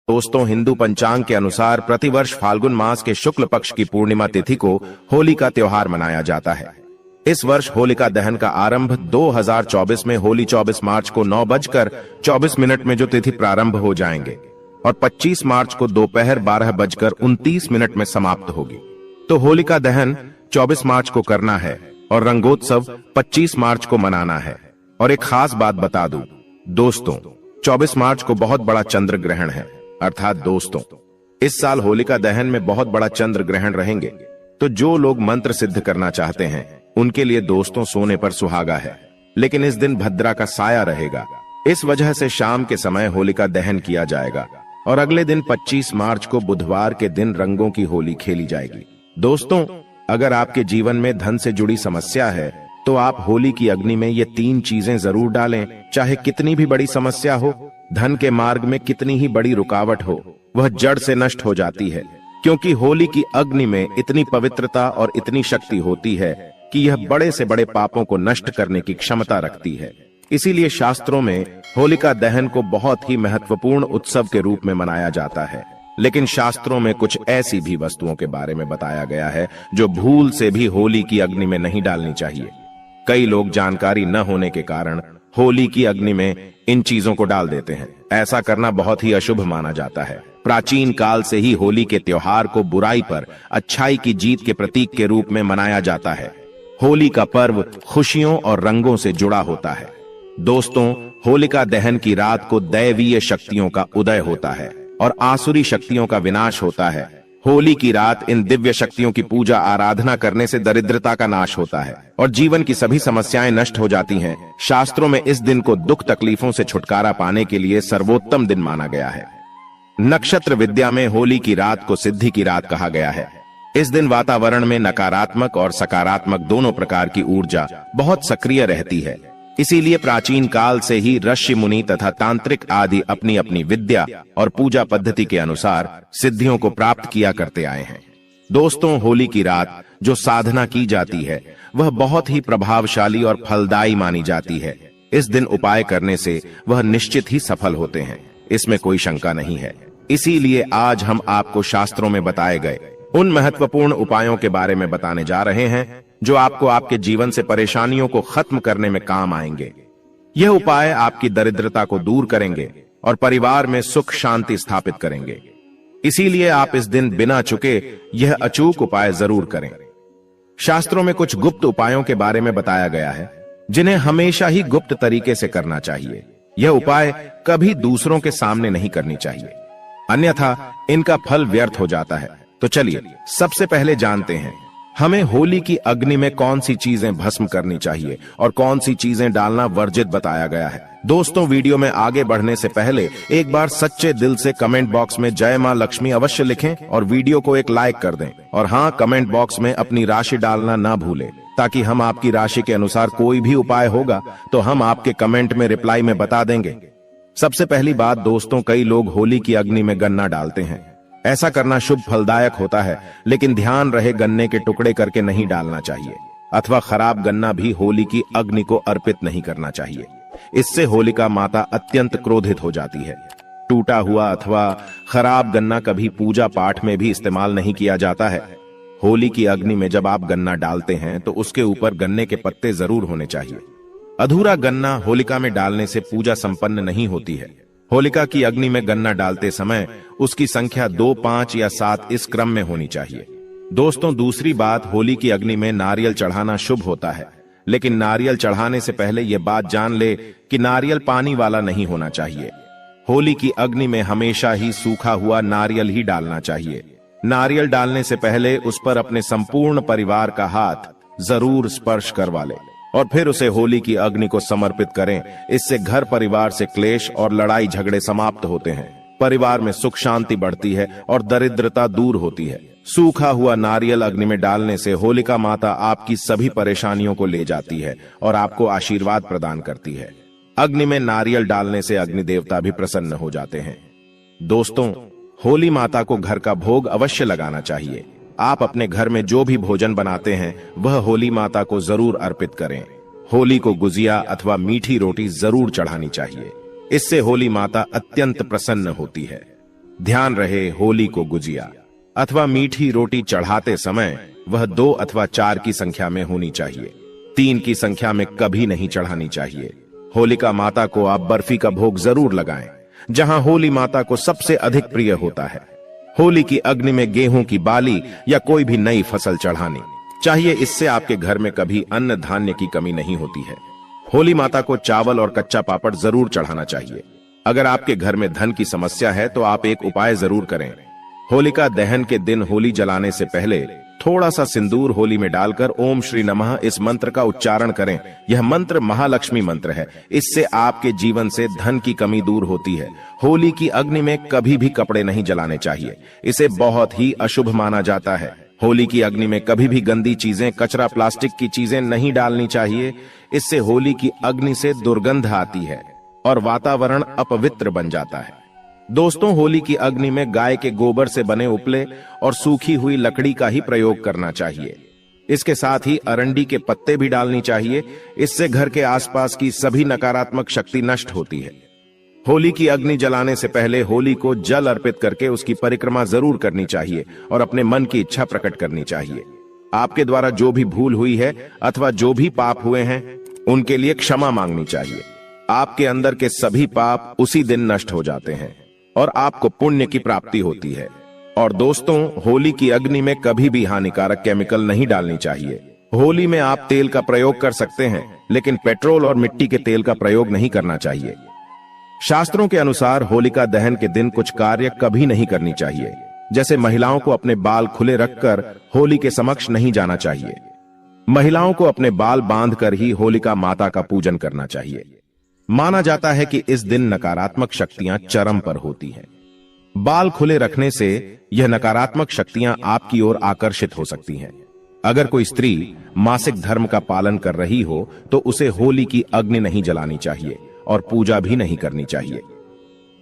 दोस्तों, हिंदू पंचांग के अनुसार प्रतिवर्ष फाल्गुन मास के शुक्ल पक्ष की पूर्णिमा तिथि को होली का त्योहार मनाया जाता है। इस वर्ष होलिका दहन का आरंभ 2024 में होली 24 मार्च को 9:24 में जो तिथि प्रारंभ हो जाएंगे और 25 मार्च को दोपहर 12:29 में समाप्त होगी। तो होलिका दहन 24 मार्च को करना है और रंगोत्सव 25 मार्च को मनाना है। और एक खास बात बता दूं दोस्तों, 24 मार्च को बहुत बड़ा चंद्र ग्रहण है। अर्थात दोस्तों, इस साल होलिका दहन में बहुत बड़ा चंद्र ग्रहण रहेंगे। तो जो लोग मंत्र सिद्ध करना चाहते हैं उनके लिए दोस्तों सोने पर सुहागा है। लेकिन इस दिन भद्रा का साया रहेगा, इस वजह से शाम के समय होलिका दहन किया जाएगा और अगले दिन 25 मार्च को बुधवार के दिन रंगों की होली खेली जाएगी। दोस्तों, अगर आपके जीवन में धन से जुड़ी समस्या है तो आप होली की अग्नि में ये 3 चीजें जरूर डालें। चाहे कितनी भी बड़ी समस्या हो, धन के मार्ग में कितनी ही बड़ी रुकावट हो, वह जड़ से नष्ट हो जाती है, क्योंकि होली की अग्नि में इतनी पवित्रता और इतनी शक्ति होती है कि यह बड़े से बड़े पापों को नष्ट करने की क्षमता रखती है। इसीलिए शास्त्रों में होलिका दहन को बहुत ही महत्वपूर्ण उत्सव के रूप में मनाया जाता है। लेकिन शास्त्रों में कुछ ऐसी भी वस्तुओं के बारे में बताया गया है जो भूल से भी होली की अग्नि में नहीं डालनी चाहिए। कई लोग जानकारी न होने के कारण होली की अग्नि में इन चीजों को डाल देते हैं। ऐसा करना बहुत ही अशुभ माना जाता है। प्राचीन काल से ही होली के त्योहार को बुराई पर अच्छाई की जीत के प्रतीक के रूप में मनाया जाता है। होली का पर्व खुशियों और रंगों से जुड़ा होता है। दोस्तों, होलिका दहन की रात को दैवीय शक्तियों का उदय होता है और आसुरी शक्तियों का विनाश होता है। होली की रात इन दिव्य शक्तियों की पूजा आराधना करने से दरिद्रता का नाश होता है और जीवन की सभी समस्याएं नष्ट हो जाती हैं। शास्त्रों में इस दिन को दुख तकलीफों से छुटकारा पाने के लिए सर्वोत्तम दिन माना गया है। नक्षत्र विद्या में होली की रात को सिद्धि की रात कहा गया है। इस दिन वातावरण में नकारात्मक और सकारात्मक दोनों प्रकार की ऊर्जा बहुत सक्रिय रहती है। इसीलिए प्राचीन काल से ही ऋषि मुनि तथा तांत्रिक आदि अपनी अपनी विद्या और पूजा पद्धति के अनुसार सिद्धियों को प्राप्त किया करते आए हैं। दोस्तों, होली की रात जो साधना की जाती है वह बहुत ही प्रभावशाली और फलदायी मानी जाती है। इस दिन उपाय करने से वह निश्चित ही सफल होते हैं, इसमें कोई शंका नहीं है। इसीलिए आज हम आपको शास्त्रों में बताए गए उन महत्वपूर्ण उपायों के बारे में बताने जा रहे हैं जो आपको आपके जीवन से परेशानियों को खत्म करने में काम आएंगे। यह उपाय आपकी दरिद्रता को दूर करेंगे और परिवार में सुख शांति स्थापित करेंगे। इसीलिए आप इस दिन बिना चुके यह अचूक उपाय जरूर करें। शास्त्रों में कुछ गुप्त उपायों के बारे में बताया गया है जिन्हें हमेशा ही गुप्त तरीके से करना चाहिए। यह उपाय कभी दूसरों के सामने नहीं करनी चाहिए, अन्यथा इनका फल व्यर्थ हो जाता है। तो चलिए सबसे पहले जानते हैं हमें होली की अग्नि में कौन सी चीजें भस्म करनी चाहिए और कौन सी चीजें डालना वर्जित बताया गया है। दोस्तों, वीडियो में आगे बढ़ने से पहले एक बार सच्चे दिल से कमेंट बॉक्स में जय मां लक्ष्मी अवश्य लिखें और वीडियो को एक लाइक कर दें। और हाँ, कमेंट बॉक्स में अपनी राशि डालना ना भूलें, ताकि हम आपकी राशि के अनुसार कोई भी उपाय होगा तो हम आपके कमेंट में रिप्लाई में बता देंगे। सबसे पहली बात दोस्तों, कई लोग होली की अग्नि में गन्ना डालते हैं। ऐसा करना शुभ फलदायक होता है, लेकिन ध्यान रहे गन्ने के टुकड़े करके नहीं डालना चाहिए अथवा खराब गन्ना भी होली की अग्नि को अर्पित नहीं करना चाहिए। इससे होलिका माता अत्यंत क्रोधित हो जाती है। टूटा हुआ अथवा खराब गन्ना कभी पूजा पाठ में भी इस्तेमाल नहीं किया जाता है। होली की अग्नि में जब आप गन्ना डालते हैं तो उसके ऊपर गन्ने के पत्ते जरूर होने चाहिए। अधूरा गन्ना होलिका में डालने से पूजा संपन्न नहीं होती है। होलिका की अग्नि में गन्ना डालते समय उसकी संख्या 2, 5 या 7 इस क्रम में होनी चाहिए। दोस्तों, दूसरी बात, होली की अग्नि में नारियल चढ़ाना शुभ होता है, लेकिन नारियल चढ़ाने से पहले यह बात जान ले कि नारियल पानी वाला नहीं होना चाहिए। होली की अग्नि में हमेशा ही सूखा हुआ नारियल ही डालना चाहिए। नारियल डालने से पहले उस पर अपने संपूर्ण परिवार का हाथ जरूर स्पर्श करवा ले और फिर उसे होली की अग्नि को समर्पित करें। इससे घर परिवार से क्लेश और लड़ाई झगड़े समाप्त होते हैं, परिवार में सुख शांति बढ़ती है और दरिद्रता दूर होती है। सूखा हुआ नारियल अग्नि में डालने से होलिका माता आपकी सभी परेशानियों को ले जाती है और आपको आशीर्वाद प्रदान करती है। अग्नि में नारियल डालने से अग्नि देवता भी प्रसन्न हो जाते हैं। दोस्तों, होली माता को घर का भोग अवश्य लगाना चाहिए। आप अपने घर में जो भी भोजन बनाते हैं वह होली माता को जरूर अर्पित करें। होली को गुजिया अथवा मीठी रोटी जरूर चढ़ानी चाहिए। इससे होली माता अत्यंत प्रसन्न होती है। ध्यान रहे, होली को गुजिया अथवा मीठी रोटी चढ़ाते समय वह 2 अथवा 4 की संख्या में होनी चाहिए। 3 की संख्या में कभी नहीं चढ़ानी चाहिए। होलिका माता को आप बर्फी का भोग जरूर लगाएं, जहां होली माता को सबसे अधिक प्रिय होता है। होली की अग्नि में गेहूं की बाली या कोई भी नई फसल चढ़ानी चाहिए। इससे आपके घर में कभी अन्न धान्य की कमी नहीं होती है। होली माता को चावल और कच्चा पापड़ जरूर चढ़ाना चाहिए। अगर आपके घर में धन की समस्या है तो आप एक उपाय जरूर करें। होलिका दहन के दिन होली जलाने से पहले थोड़ा सा सिंदूर होली में डालकर ओम श्री नमः इस मंत्र का उच्चारण करें। यह मंत्र महालक्ष्मी मंत्र है। इससे आपके जीवन से धन की कमी दूर होती है। होली की अग्नि में कभी भी कपड़े नहीं जलाने चाहिए, इसे बहुत ही अशुभ माना जाता है। होली की अग्नि में कभी भी गंदी चीजें, कचरा, प्लास्टिक की चीजें नहीं डालनी चाहिए। इससे होली की अग्नि से दुर्गंध आती है और वातावरण अपवित्र बन जाता है। दोस्तों, होली की अग्नि में गाय के गोबर से बने उपले और सूखी हुई लकड़ी का ही प्रयोग करना चाहिए। इसके साथ ही अरंडी के पत्ते भी डालनी चाहिए। इससे घर के आसपास की सभी नकारात्मक शक्ति नष्ट होती है। होली की अग्नि जलाने से पहले होली को जल अर्पित करके उसकी परिक्रमा जरूर करनी चाहिए और अपने मन की इच्छा प्रकट करनी चाहिए। आपके द्वारा जो भी भूल हुई है अथवा जो भी पाप हुए हैं उनके लिए क्षमा मांगनी चाहिए। आपके अंदर के सभी पाप उसी दिन नष्ट हो जाते हैं और आपको पुण्य की प्राप्ति होती है। और दोस्तों, होली की अग्नि में कभी भी हानिकारक केमिकल नहीं डालनी चाहिए। होली में आप तेल का प्रयोग कर सकते हैं, लेकिन पेट्रोल और मिट्टी के तेल का प्रयोग नहीं करना चाहिए। शास्त्रों के अनुसार होलिका दहन के दिन कुछ कार्य कभी नहीं करनी चाहिए, जैसे महिलाओं को अपने बाल खुले रखकर होली के समक्ष नहीं जाना चाहिए। महिलाओं को अपने बाल बांधकर ही होलिका माता का पूजन करना चाहिए। माना जाता है कि इस दिन नकारात्मक शक्तियां चरम पर होती हैं। बाल खुले रखने से यह नकारात्मक शक्तियां आपकी ओर आकर्षित हो सकती हैं। अगर कोई स्त्री मासिक धर्म का पालन कर रही हो तो उसे होली की अग्नि नहीं जलानी चाहिए और पूजा भी नहीं करनी चाहिए।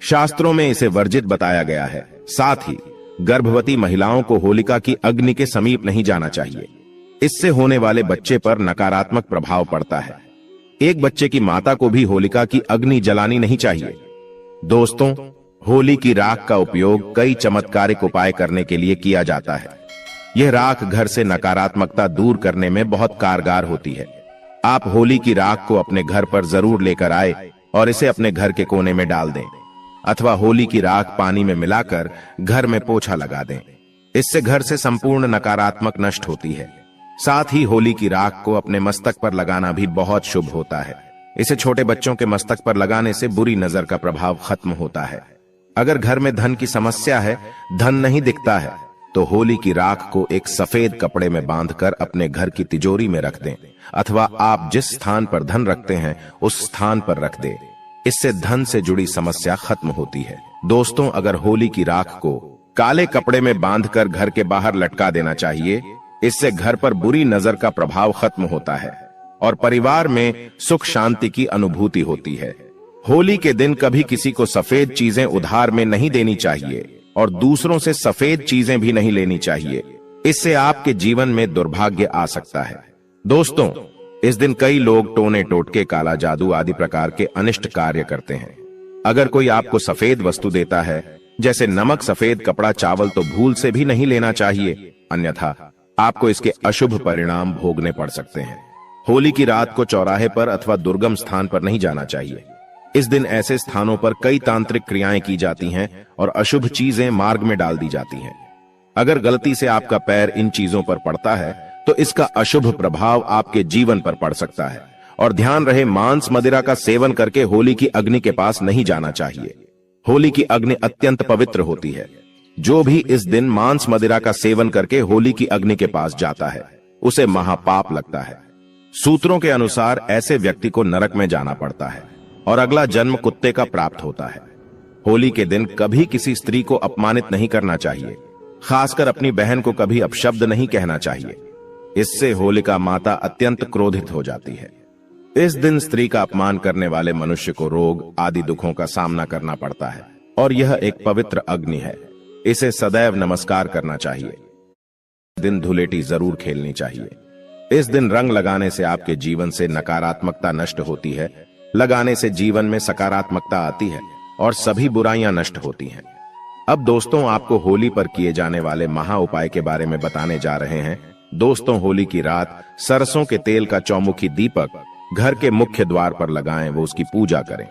शास्त्रों में इसे वर्जित बताया गया है। साथ ही गर्भवती महिलाओं को होलिका की अग्नि के समीप नहीं जाना चाहिए। इससे होने वाले बच्चे पर नकारात्मक प्रभाव पड़ता है। एक बच्चे की माता को भी होलिका की अग्नि जलानी नहीं चाहिए। दोस्तों, होली की राख का उपयोग कई चमत्कारिक उपाय करने के लिए किया जाता है। यह राख घर से नकारात्मकता दूर करने में बहुत कारगर होती है। आप होली की राख को अपने घर पर जरूर लेकर आए और इसे अपने घर के कोने में डाल दें, अथवा होली की राख पानी में मिलाकर घर में पोछा लगा दें। इससे घर से संपूर्ण नकारात्मक नष्ट होती है। साथ ही होली की राख को अपने मस्तक पर लगाना भी बहुत शुभ होता है। इसे छोटे बच्चों के मस्तक पर लगाने से बुरी नजर का प्रभाव खत्म होता है। अगर घर में धन की समस्या है, धन नहीं दिखता है, तो होली की राख को एक सफेद कपड़े में बांधकर अपने घर की तिजोरी में रख दें, अथवा आप जिस स्थान पर धन रखते हैं उस स्थान पर रख दें। इससे धन से जुड़ी समस्या खत्म होती है। दोस्तों, अगर होली की राख को काले कपड़े में बांधकर घर के बाहर लटका देना चाहिए। इससे घर पर बुरी नजर का प्रभाव खत्म होता है और परिवार में सुख शांति की अनुभूति होती है। होली के दिन कभी किसी को सफेद चीजें उधार में नहीं देनी चाहिए और दूसरों से सफेद चीजें भी नहीं लेनी चाहिए। इससे आपके जीवन में दुर्भाग्य आ सकता है। दोस्तों, इस दिन कई लोग टोने टोटके, काला जादू आदि प्रकार के अनिष्ट कार्य करते हैं। अगर कोई आपको सफेद वस्तु देता है, जैसे नमक, सफेद कपड़ा, चावल, तो भूल से भी नहीं लेना चाहिए, अन्यथा आपको इसके अशुभ परिणाम भोगने पड़ सकते हैं। होली की रात को चौराहे पर अथवा दुर्गम स्थान पर नहीं जाना चाहिए। इस दिन ऐसे स्थानों पर कई तांत्रिक क्रियाएं की जाती हैं और अशुभ चीजें मार्ग में डाल दी जाती हैं। अगर गलती से आपका पैर इन चीजों पर पड़ता है तो इसका अशुभ प्रभाव आपके जीवन पर पड़ सकता है। और ध्यान रहे, मांस मदिरा का सेवन करके होली की अग्नि के पास नहीं जाना चाहिए। होली की अग्नि अत्यंत पवित्र होती है। जो भी इस दिन मांस मदिरा का सेवन करके होली की अग्नि के पास जाता है उसे महापाप लगता है। सूत्रों के अनुसार ऐसे व्यक्ति को नरक में जाना पड़ता है और अगला जन्म कुत्ते का प्राप्त होता है। होली के दिन कभी किसी स्त्री को अपमानित नहीं करना चाहिए, खासकर अपनी बहन को कभी अपशब्द नहीं कहना चाहिए। इससे होलिका माता अत्यंत क्रोधित हो जाती है। इस दिन स्त्री का अपमान करने वाले मनुष्य को रोग आदि दुखों का सामना करना पड़ता है और यह एक पवित्र अग्नि है। इसे सदैव नमस्कार करना चाहिए। दिन धुलेटी जरूर खेलनी चाहिए। इस दिन रंग लगाने से आपके जीवन से नकारात्मकता नष्ट होती है। लगाने से जीवन में सकारात्मकता आती है और सभी बुराइयां नष्ट होती हैं। अब दोस्तों आपको होली पर किए जाने वाले महा उपाय के बारे में बताने जा रहे हैं। दोस्तों होली की रात सरसों के तेल का चौमुखी दीपक घर के मुख्य द्वार पर लगाएं, वो उसकी पूजा करें।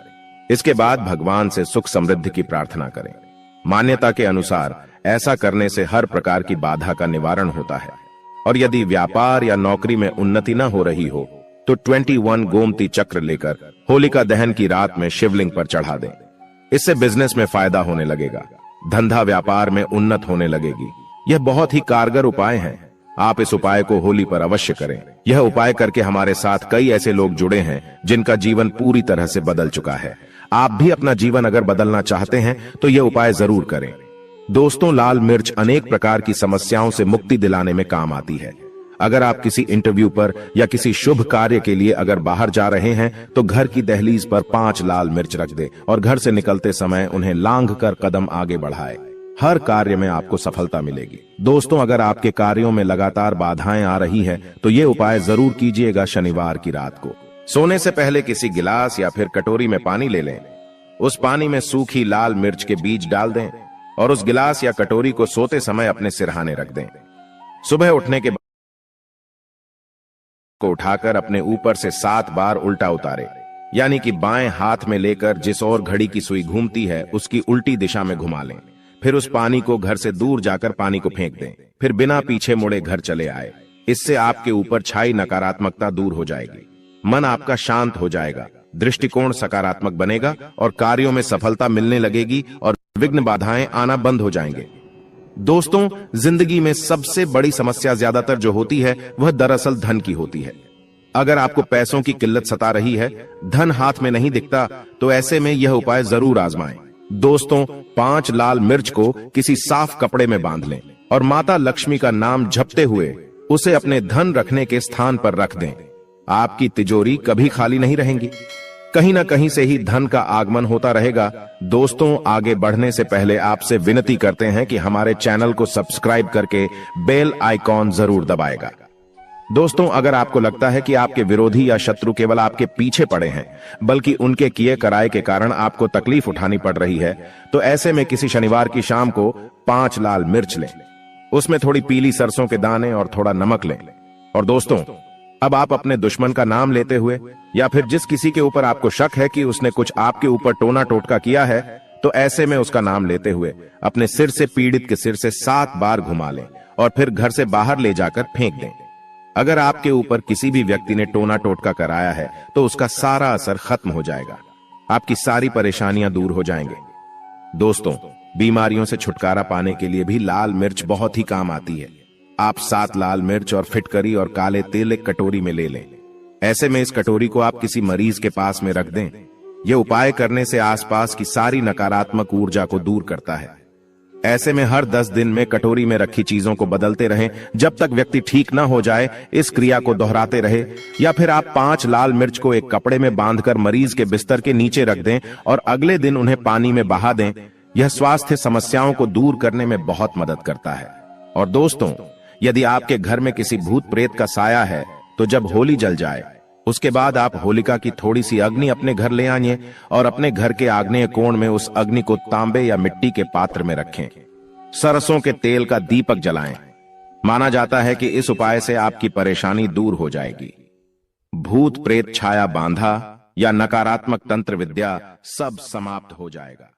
इसके बाद भगवान से सुख समृद्धि की प्रार्थना करें। मान्यता के अनुसार ऐसा करने से हर प्रकार की बाधा का निवारण होता है। और यदि व्यापार या नौकरी में उन्नति न हो रही हो तो 21 गोमती चक्र लेकर होलिका दहन की रात में शिवलिंग पर चढ़ा दें। इससे बिजनेस में फायदा होने लगेगा, धंधा व्यापार में उन्नत होने लगेगी। यह बहुत ही कारगर उपाय है। आप इस उपाय को होली पर अवश्य करें। यह उपाय करके हमारे साथ कई ऐसे लोग जुड़े हैं जिनका जीवन पूरी तरह से बदल चुका है। आप भी अपना जीवन अगर बदलना चाहते हैं तो यह उपाय जरूर करें। दोस्तों लाल मिर्च अनेक प्रकार की समस्याओं से मुक्ति दिलाने में काम आती है। अगर आप किसी इंटरव्यू पर या किसी शुभ कार्य के लिए अगर बाहर जा रहे हैं तो घर की दहलीज पर 5 लाल मिर्च रख दे और घर से निकलते समय उन्हें लांघ कर कदम आगे बढ़ाए। हर कार्य में आपको सफलता मिलेगी। दोस्तों अगर आपके कार्यों में लगातार बाधाएं आ रही है तो ये उपाय जरूर कीजिएगा। शनिवार की रात को सोने से पहले किसी गिलास या फिर कटोरी में पानी ले लें। उस पानी में सूखी लाल मिर्च के बीज डाल दें और उस गिलास या कटोरी को सोते समय अपने सिरहाने रख दें। सुबह उठने के बाद को उठाकर अपने ऊपर से 7 बार उल्टा उतारे, यानी कि बाएं हाथ में लेकर जिस ओर घड़ी की सुई घूमती है उसकी उल्टी दिशा में घुमा लें। फिर उस पानी को घर से दूर जाकर पानी को फेंक दें। फिर बिना पीछे मुड़े घर चले आए। इससे आपके ऊपर छाई नकारात्मकता दूर हो जाएगी, मन आपका शांत हो जाएगा, दृष्टिकोण सकारात्मक बनेगा और कार्यों में सफलता मिलने लगेगी और विघ्न बाधाएं आना बंद हो जाएंगे। दोस्तों जिंदगी में सबसे बड़ी समस्या ज्यादातर जो होती है वह दरअसल धन की होती है। अगर आपको पैसों की किल्लत सता रही है, धन हाथ में नहीं दिखता, तो ऐसे में यह उपाय जरूर आजमाएं। दोस्तों 5 लाल मिर्च को किसी साफ कपड़े में बांध लें और माता लक्ष्मी का नाम जपते हुए उसे अपने धन रखने के स्थान पर रख दें। आपकी तिजोरी कभी खाली नहीं रहेंगी, कहीं ना कहीं से ही धन का आगमन होता रहेगा। दोस्तों आगे बढ़ने से पहले आपसे विनती करते हैं कि हमारे चैनल को सब्सक्राइब करके बेल आइकॉन जरूर दबाएगा। दोस्तों अगर आपको लगता है कि आपके विरोधी या शत्रु केवल आपके पीछे पड़े हैं, बल्कि उनके किए कराए के कारण आपको तकलीफ उठानी पड़ रही है, तो ऐसे में किसी शनिवार की शाम को 5 लाल मिर्च लें, उसमें थोड़ी पीली सरसों के दाने और थोड़ा नमक लें। और दोस्तों अब आप अपने दुश्मन का नाम लेते हुए या फिर जिस किसी के ऊपर आपको शक है कि उसने कुछ आपके ऊपर टोना टोटका किया है, तो ऐसे में उसका नाम लेते हुए अपने सिर से पीड़ित के सिर से 7 बार घुमा लें और फिर घर से बाहर ले जाकर फेंक दें। अगर आपके ऊपर किसी भी व्यक्ति ने टोना टोटका कराया है तो उसका सारा असर खत्म हो जाएगा, आपकी सारी परेशानियां दूर हो जाएंगे। दोस्तों बीमारियों से छुटकारा पाने के लिए भी लाल मिर्च बहुत ही काम आती है। आप 7 लाल मिर्च और फिटकरी और काले तेल एक कटोरी में ले लें। ऐसे में इस कटोरी को आप किसी मरीज के पास में रख दें। यह उपाय करने से आसपास की सारी नकारात्मक ऊर्जा को दूर करता है। ऐसे में हर 10 दिन में कटोरी में रखी चीजों को बदलते रहें जब तक व्यक्ति ठीक ना हो जाए। इस क्रिया को दोहराते रहे। या फिर आप 5 लाल मिर्च को एक कपड़े में बांधकर मरीज के बिस्तर के नीचे रख दें और अगले दिन उन्हें पानी में बहा दें। यह स्वास्थ्य समस्याओं को दूर करने में बहुत मदद करता है। और दोस्तों यदि आपके घर में किसी भूत प्रेत का साया है तो जब होली जल जाए उसके बाद आप होलिका की थोड़ी सी अग्नि अपने घर ले आइए और अपने घर के आग्नेय कोण में उस अग्नि को तांबे या मिट्टी के पात्र में रखें। सरसों के तेल का दीपक जलाएं। माना जाता है कि इस उपाय से आपकी परेशानी दूर हो जाएगी। भूत प्रेत छाया बांधा या नकारात्मक तंत्र विद्या सब समाप्त हो जाएगा।